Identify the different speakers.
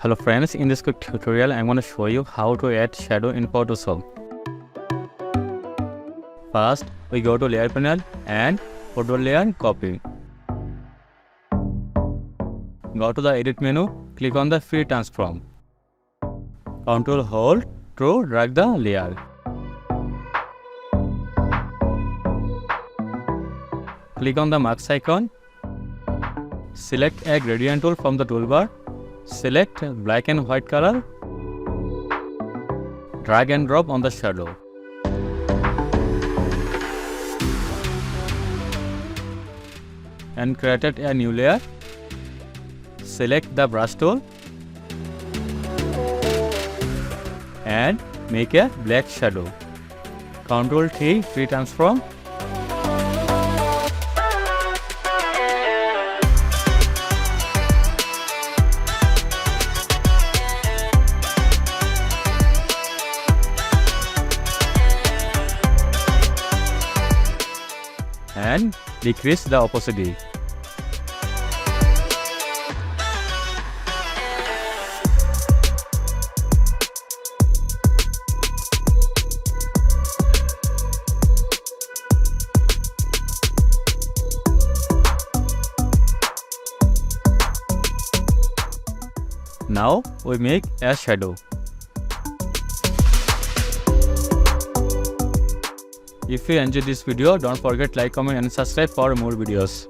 Speaker 1: Hello friends, in this quick tutorial I'm going to show you how to add shadow in Photoshop. First, we go to layer panel and photo layer copy. Go to the edit menu, click on the free transform. Ctrl hold to drag the layer. Click on the mask icon. Select a gradient tool from the toolbar. Select black and white color. Drag and drop on the shadow. And create a new layer. Select the brush tool. And make a black shadow. Ctrl+T free transform. And decrease the opacity. Now we make a shadow. If you enjoyed this video, don't forget to like, comment and subscribe for more videos.